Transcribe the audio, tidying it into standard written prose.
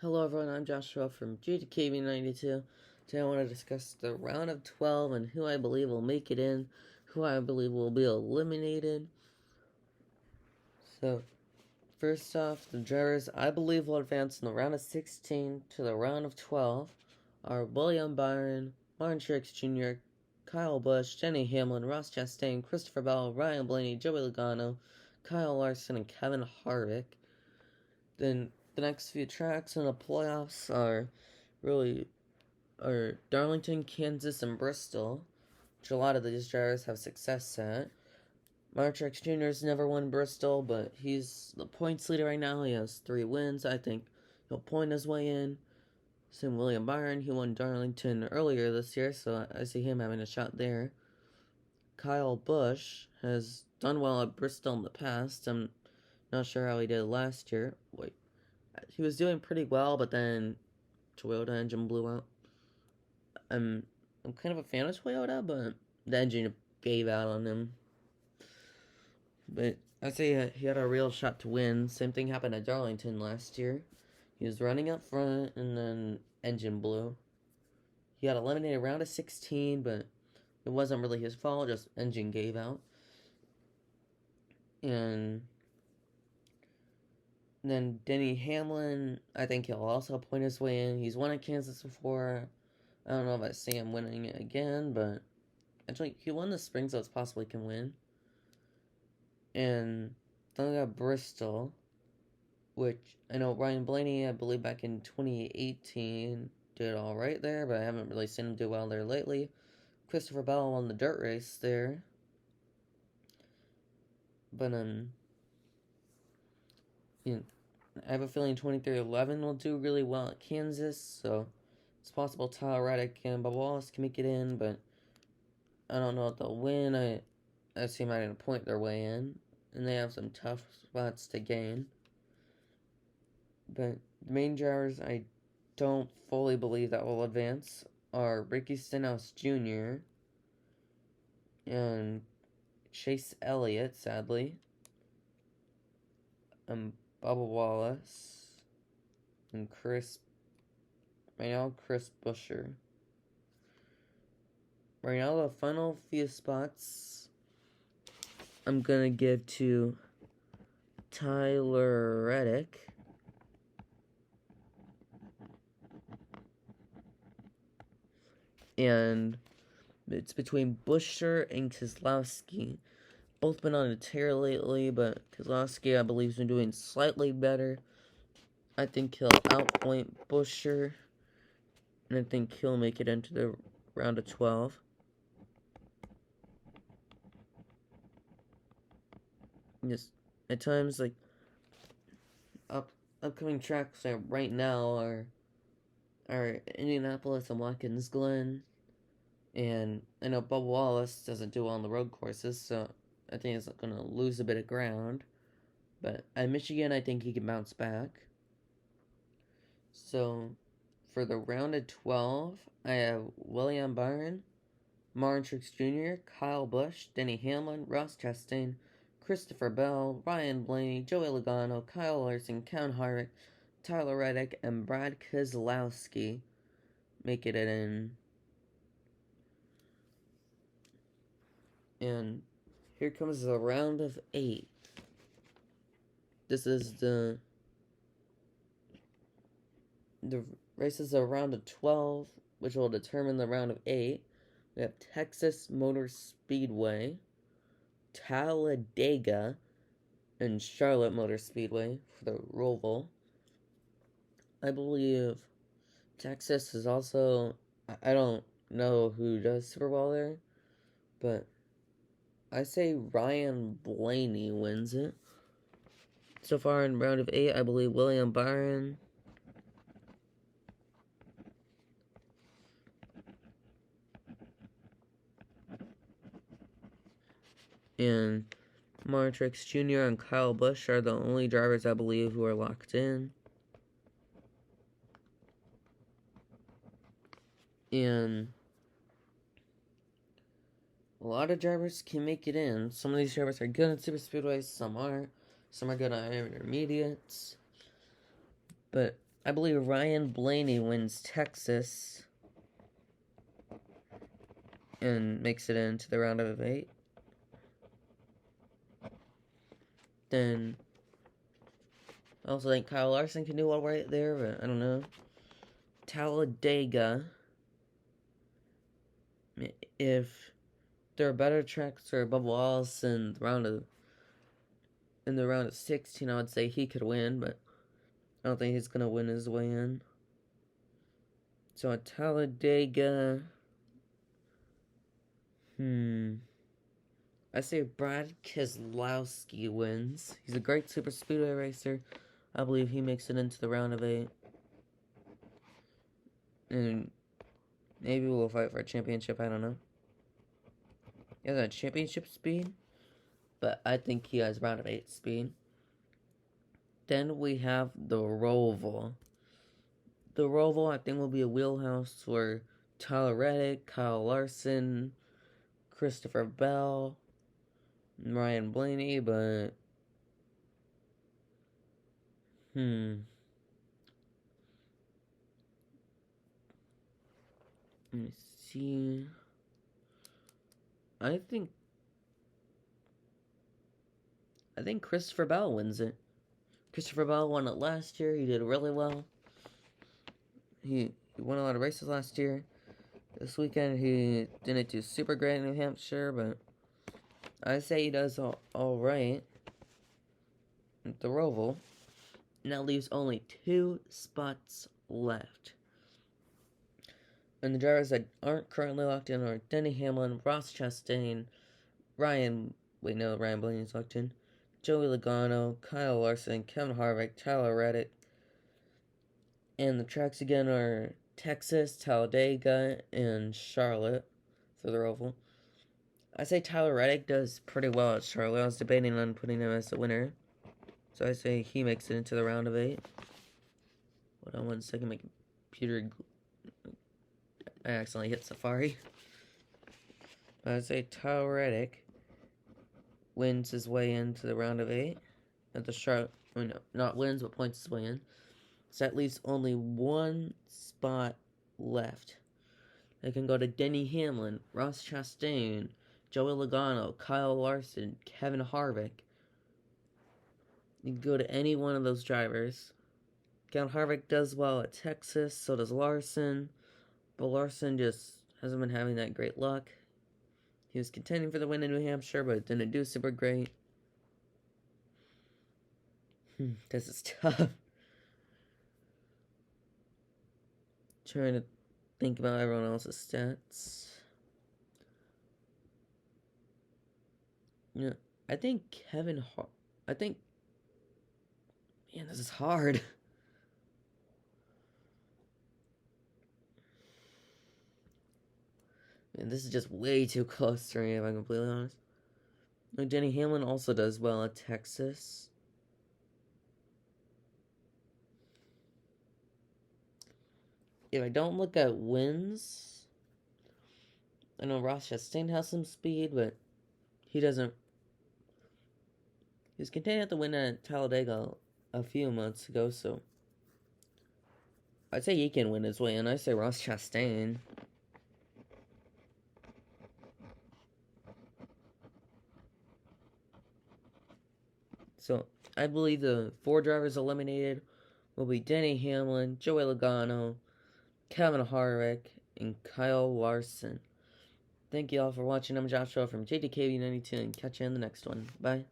Hello everyone, I'm Joshua from GTKV92. Today I want to discuss the round of 12 and who I believe will make it in, who I believe will be eliminated. So, first off, the drivers I believe will advance in the round of 16 to the round of 12 are William Byron, Martin Truex Jr., Kyle Busch, Denny Hamlin, Ross Chastain, Christopher Bell, Ryan Blaney, Joey Logano, Kyle Larson, and Kevin Harvick. Then the next few tracks in the playoffs are Darlington, Kansas, and Bristol, which a lot of these drivers have success at. Martin Truex Jr. has never won Bristol, but he's the points leader right now. He has 3 wins. I think he'll point his way in. Same William Byron, he won Darlington earlier this year, so I see him having a shot there. Kyle Busch has done well at Bristol in the past. I'm not sure how he did last year. He was doing pretty well, but then Toyota engine blew out. I'm kind of a fan of Toyota, but the engine gave out on him. But I'd say he had a real shot to win. Same thing happened at Darlington last year. He was running up front, and then engine blew. He got eliminated round of 16, but it wasn't really his fault, just engine gave out. And then Denny Hamlin, I think he'll also point his way in. He's won at Kansas before. I don't know if I see him winning it again, but actually, he won the spring, so it's possible he can win. And then we got Bristol, which I know Ryan Blaney, I believe back in 2018, did alright there, but I haven't really seen him do well there lately. Christopher Bell won the dirt race there. But, I have a feeling 2311 will do really well at Kansas, so it's possible Tyler Reddick and Bubba Wallace can make it in, but I don't know if they'll win. I see them having to point their way in, and they have some tough spots to gain. But the main drivers I don't fully believe that will advance are Ricky Stenhouse Jr. and Chase Elliott, sadly, and Bubba Wallace, and Chris Buescher. Right now, the final few spots I'm gonna give to Tyler Reddick, and it's between Buescher and Keselowski. Both been on a tear lately, but Keselowski, I believe, has been doing slightly better. I think he'll outpoint Buescher, and I think he'll make it into the round of 12. Just at times, like upcoming tracks right now are Indianapolis and Watkins Glen, and I know Bubba Wallace doesn't do well on the road courses, so I think he's going to lose a bit of ground. But at Michigan, I think he can bounce back. So, for the round of 12, I have William Byron, Martin Truex Jr., Kyle Busch, Denny Hamlin, Ross Chastain, Christopher Bell, Ryan Blaney, Joey Logano, Kyle Larson, Kevin Harvick, Tyler Reddick, and Brad Keselowski make it in. And here comes the round of 8. This is the races of round of 12, which will determine the round of 8. We have Texas Motor Speedway, Talladega, and Charlotte Motor Speedway for the Roval. I believe Texas is also, I don't know who does super well there, but I say Ryan Blaney wins it. So far in round of 8, I believe William Byron, and Martin Truex Jr. and Kyle Busch are the only drivers I believe who are locked in. And a lot of drivers can make it in. Some of these drivers are good at super speedways, some aren't. Some are good at intermediates. But I believe Ryan Blaney wins Texas and makes it into the round of 8. Then I also think Kyle Larson can do well right there, but I don't know. Talladega. If there are better tracks or above walls in the round of 16, I would say he could win, but I don't think he's gonna win his way in. So at Talladega, I say Brad Keselowski wins. He's a great super speedway racer. I believe he makes it into the round of 8. And maybe we'll fight for a championship, I don't know. He has a championship speed, but I think he has round of 8 speed. Then we have the Roval. The Roval, I think, will be a wheelhouse for Tyler Reddick, Kyle Larson, Christopher Bell, and Ryan Blaney, but let me see. I think Christopher Bell wins it. Christopher Bell won it last year. He did really well. He won a lot of races last year. This weekend he didn't do super great in New Hampshire, but I say he does all right at the Roval. Now leaves only 2 spots left. And the drivers that aren't currently locked in are Denny Hamlin, Ross Chastain, Ryan Blaney's locked in, Joey Logano, Kyle Larson, Kevin Harvick, Tyler Reddick. And the tracks again are Texas, Talladega, and Charlotte for the Roval. I say Tyler Reddick does pretty well at Charlotte. I was debating on putting him as the winner. So I say he makes it into the round of 8. Hold on one second, my computer... I accidentally hit Safari. I'd say Tyler Reddick wins his way into the round of 8 at the Charlotte. Not wins, but points his way in. So that leaves only 1 spot left. They can go to Denny Hamlin, Ross Chastain, Joey Logano, Kyle Larson, Kevin Harvick. You can go to any one of those drivers. Kevin Harvick does well at Texas, so does Larson. But Larson just hasn't been having that great luck. He was contending for the win in New Hampshire, but didn't do super great. This is tough. Trying to think about everyone else's stats. I think man, this is hard. Man, this is just way too close to me, if I'm completely honest. Denny Hamlin also does well at Texas. If I don't look at wins, I know Ross Chastain has some speed, but he doesn't. He was contending to win at Talladega a few months ago, so I'd say he can win his way in. I say Ross Chastain. So I believe the 4 drivers eliminated will be Denny Hamlin, Joey Logano, Kevin Harvick, and Kyle Larson. Thank you all for watching. I'm Joshua from JDKB92 and catch you in the next one. Bye.